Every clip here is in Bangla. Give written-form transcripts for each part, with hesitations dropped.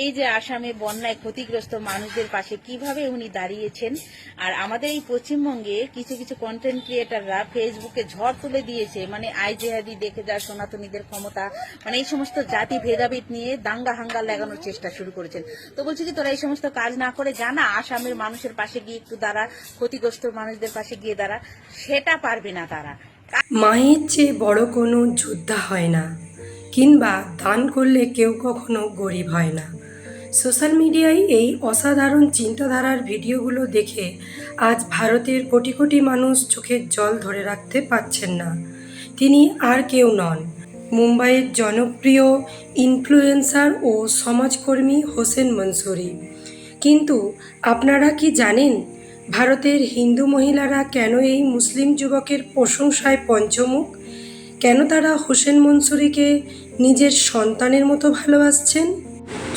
এই যে আসামে বন্যায় ক্ষতিগ্রস্ত মানুষদের পাশে কিভাবে উনি দাঁড়িয়েছেন। আর আমাদের এই পশ্চিমবঙ্গে কিছু কিছু কন্টেন্ট ক্রিয়েটাররা ফেসবুকে ঝড় তুলে দিয়েছে, মানে আই জেহাদি দেখে যা সনাতনীদের ক্ষমতা, মানে এই সমস্ত জাতি ভেদাভেদ নিয়ে দাঙ্গা হাঙ্গা লাগানোর চেষ্টা শুরু করেছেন। তো বলছি কি, তোরা এই সমস্ত কাজ না করে জানা আসামের মানুষের পাশে গিয়ে একটু দাঁড়া, ক্ষতিগ্রস্ত মানুষদের পাশে গিয়ে দাঁড়া। সেটা পারবে না তারা। মায়ের চেয়ে বড় কোনো যোদ্ধা হয় না, কিংবা দান করলে কেউ কখনো গরিব হয় না। সোশ্যাল মিডিয়ায় এই অসাধারণ চিন্তাধারার ভিডিওগুলো দেখে আজ ভারতের কোটি কোটি মানুষ চোখের জল ধরে রাখতে পারছেন না। তিনি আর কেউ নন, মুম্বাইয়ের জনপ্রিয় ইনফ্লুয়েন্সার ও সমাজকর্মী হোসেন মনসুরি। কিন্তু আপনারা কি জানেন ভারতের হিন্দু মহিলারা কেন এই মুসলিম যুবকের প্রশংসায় পঞ্চমুখ? কেন তারা হোসেন মনসুরিকে নিজের সন্তানের মতো ভালোবাসছেন?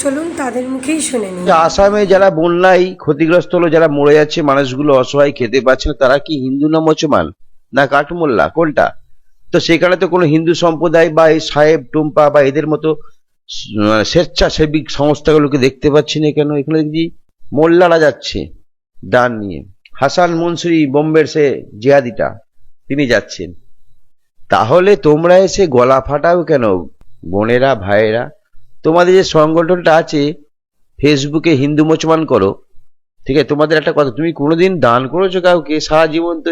চলুন তাদের মুখেই শুনে নিই। আসামে যারা বন্যায় ক্ষতিগ্রস্ত হলো, যারা মরে যাচ্ছে, মানুষগুলো অসহায়, খেতে পাচ্ছে না, তারা কি হিন্দু না মুসলমান না কাঠমোল্লা, কোনটা? তো সেখানে তো কোনো হিন্দু সম্প্রদায় বা এই সাহেব টুম্পা বা এদের মতো স্বেচ্ছাসেবী সংস্থাগুলোকে দেখতে পাচ্ছি না কেন? এখানে দেখছি মোল্লারা যাচ্ছে দান নিয়ে। হাসান মনসুরি, বোম্বের সে জিহাদিটা, তিনি যাচ্ছেন। তাহলে তোমরা এসে গলা ফাটাও কেন বোনেরা, ভাইয়েরা? তোমাদের যে সংগঠনটা আছে ফেসবুকে হিন্দু মুসলমান করো, ঠিক আছে, তোমাদের একটা কথা, তুমি কোনোদিন দান করেছো কাউকে? সারা জীবন তো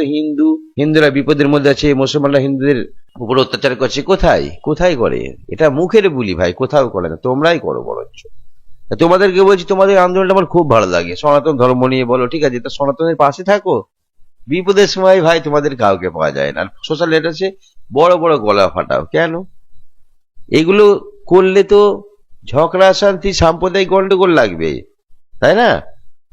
হিন্দুরা বিপদের মধ্যে আছে, মুসলমানরা হিন্দুদের উপর অত্যাচার করছে। কোথায় কোথায় করে? এটা মুখের বুলি ভাই, কোথাও করে না, তোমরাই করো বরঞ্চ। তোমাদেরকে বলছি, তোমাদের আন্দোলনটা আমার খুব ভালো লাগে। সনাতন ধর্ম নিয়ে বলো, ঠিক আছে, তা সনাতনের পাশে থাকো। বিপদের সময় ভাই তোমাদের কাউকে পাওয়া যায় না। সোশ্যাল নেটে বড় বড় গলা ফাটাও কেন? এগুলো করলে তো ঝগড়া শান্তি সাম্প্রদায়িক গন্ডগোল লাগবে, তাই না?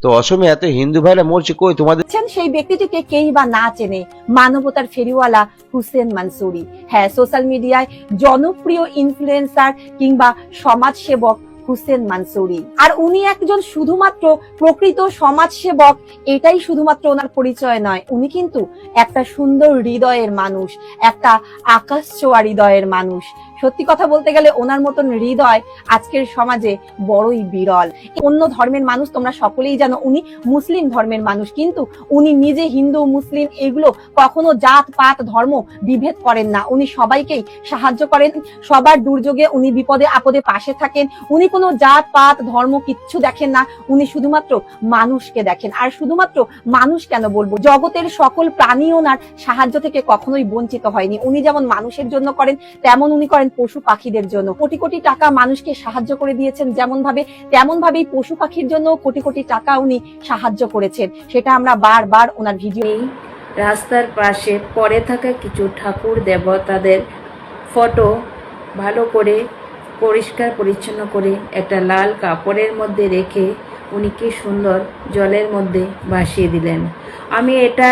তো অসমে এত হিন্দু ভাইরা মরছে, কই তোমাদের? সেই ব্যক্তিটিকে কেই বা না চেনে, মানবতার ফেরিওয়ালা হোসেন মনসুরি। হ্যাঁ, সোশ্যাল মিডিয়ায় জনপ্রিয় ইনফ্লুয়েন্সার কিংবা সমাজসেবক হোসেন মনসুরি। আর উনি একজন শুধুমাত্র প্রকৃত সমাজসেবক, এটাই শুধুমাত্র ওনার পরিচয় নয়। উনি কিন্তু একটা সুন্দর হৃদয়ের মানুষ, একটা আকাশ ছোঁয়া হৃদয়ের মানুষ। সত্যি কথা বলতে গেলে ওনার মতন হৃদয় আজকের সমাজে বড়ই বিরল। অন্য ধর্মের মানুষ তোমরা সকলেই জানো, উনি মুসলিম ধর্মের মানুষ, কিন্তু উনি নিজে হিন্দু মুসলিম এগুলো কখনো জাত পাত ধর্ম বিভেদ করেন না। উনি সবাইকেই সাহায্য করেন, সবার দুর্যোগে উনি বিপদে আপদে পাশে থাকেন। উনি কোনো জাত পাত ধর্ম কিচ্ছু দেখেন না, উনি শুধুমাত্র মানুষকে দেখেন। আর শুধুমাত্র মানুষ কেন বলবো, জগতের সকল প্রাণী ওনার সাহায্য থেকে কখনোই বঞ্চিত হয়নি। উনি যেমন মানুষের জন্য করেন, তেমন উনি করেন পশু পাখিদের জন্য। কোটি কোটি টাকা মানুষকে সাহায্য করে দিয়েছেন যেমন ভাবে, তেমন ভাবেই পশু পাখির জন্য কোটি কোটি টাকা উনি সাহায্য করেছেন। সেটা আমরা বারবার ওনার ভিডিও। রাস্তার পাশে পড়ে থাকা কিছু ঠাকুর দেবতাদের ফটো ভালো করে পরিষ্কার পরিচ্ছন্ন করে একটা লাল কাপড়ের মধ্যে রেখে উনি কি সুন্দর জলের মধ্যে ভাসিয়ে দিলেন। আমি এটা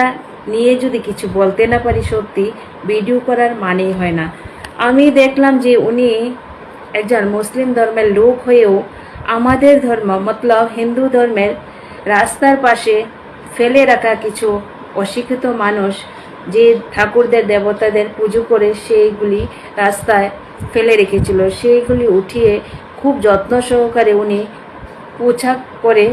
নিয়ে যদি কিছু বলতে না পারি, সত্যি ভিডিও করার মানেই হয় না। আমি দেখলাম যে উনি একজন মুসলিম ধর্মের লোক হয়েও আমাদের ধর্ম মতলব হিন্দু ধর্মের রাস্তার পাশে ফেলে রাখা কিছু অশিক্ষিত মানুষ যে ঠাকুরদের দেবতাদের পুজো করে সেইগুলি রাস্তায় ফেলে রেখেছিল, সেইগুলি উঠিয়ে খুব যত্ন সহকারে উনি পোছা করে,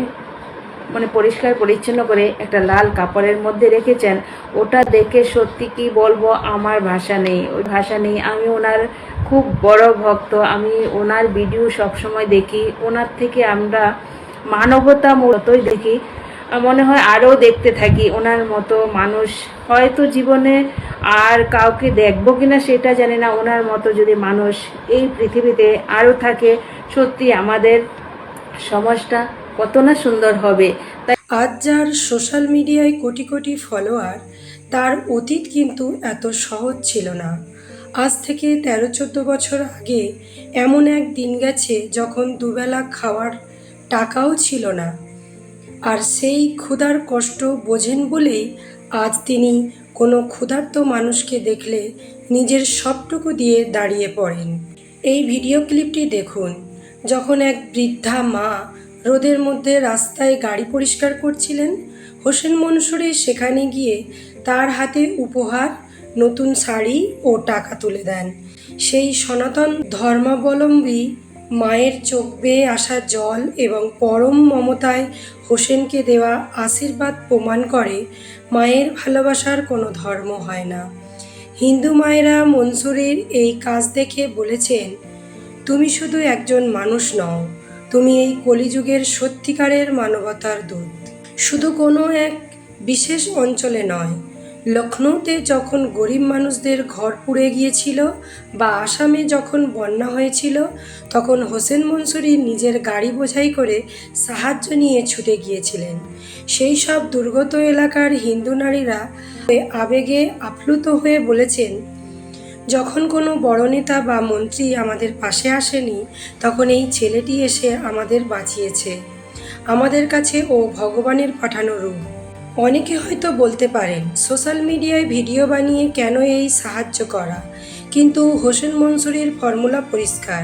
মানে পরিষ্কার পরিচ্ছন্ন করে একটা লাল কাপড়ের মধ্যে রেখেছেন। ওটা দেখে সত্যি কি বলবো, আমার ভাষা নেই, ওই ভাষা নেই। আমি ওনার খুব বড় ভক্ত, আমি ওনার ভিডিও সবসময় দেখি, ওনার থেকে আমরা মানবতা মতোই দেখি, মনে হয় আরও দেখতে থাকি ওনার মতো মানুষ। হয়তো জীবনে আর কাউকে দেখবো কিনা সেটা জানি না, ওনার মতো যদি মানুষ এই পৃথিবীতে আরও থাকে, সত্যি আমাদের সমাজটা কত না সুন্দর হবে। আজ যার সোশ্যাল মিডিয়ায় কোটি কোটি ফলোয়ার, তার অতীত কিন্তু এত সহজ ছিল না। আজ থেকে 13-14 বছর আগে এমন এক দিন গেছে যখন দুবেলা খাওয়ার টাকাও ছিল না। আর সেই ক্ষুধার কষ্ট বোঝেন বলেই আজ তিনি কোনো ক্ষুধার্ত মানুষকে দেখলে নিজের সবটুকু দিয়ে দাঁড়িয়ে পড়েন। এই ভিডিও ক্লিপটি দেখুন, যখন এক বৃদ্ধা মা রোদের মধ্যে রাস্তায় গাড়ি পরিষ্কার করছিলেন, হোসেন মনসুরি সেখানে গিয়ে তার হাতে উপহার, নতুন শাড়ি ও টাকা তুলে দেন। সেই সনাতন ধর্মাবলম্বী মায়ের চোখ বেয়ে আসা জল এবং পরম মমতায় হোসেনকে দেওয়া আশীর্বাদ প্রমাণ করে মায়ের ভালোবাসার কোনো ধর্ম হয় না। হিন্দু মায়েরা মনসুরের এই কাজ দেখে বলেছেন, তুমি শুধু একজন মানুষ নও, তুমি এই কলিযুগের সত্যিকারের মানবতার দূত। শুধু কোনো এক বিশেষ অঞ্চলে নয়, লখনৌতে যখন গরিব মানুষদের ঘর পুড়ে গিয়েছিল বা আসামে যখন বন্যা হয়েছিল, তখন হোসেন মনসুরি নিজের গাড়ি বোঝাই করে সাহায্য নিয়ে ছুটে গিয়েছিলেন। সেই সব দুর্গত এলাকার হিন্দু নারীরা আবেগে আপ্লুত হয়ে বলেছেন, যখন কোনো বড় নেতা বা মন্ত্রী আমাদের পাশে আসেনি, তখন এই ছেলেটি এসে আমাদের বাঁচিয়েছে। আমাদের কাছে ও ভগবানের পাঠানো রূপ। অনেকে হয়তো বলতে পারেন, সোশ্যাল মিডিয়ায় ভিডিও বানিয়ে কেন এই সাহায্য করা, কিন্তু হোসেন মনসুরির ফর্মুলা পরিষ্কার।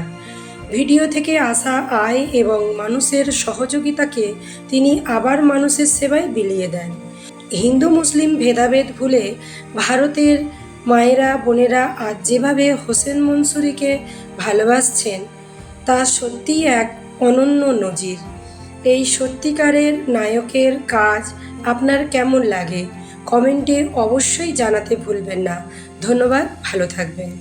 ভিডিও থেকে আসা আয় এবং মানুষের সহযোগিতাকে তিনি আবার মানুষের সেবায় বিলিয়ে দেন। হিন্দু মুসলিম ভেদাভেদ ভুলে ভারতের মায়েরা বোনেরা আজ যেভাবে হোসেন মনসুরিকে ভালোবাসছেন, তা সত্যিই এক অনন্য নজির। এই সত্যিকারের নায়কের কাজ আপনার কেমন লাগে কমেন্টে অবশ্যই জানাতে ভুলবেন না। ধন্যবাদ, ভালো থাকবেন।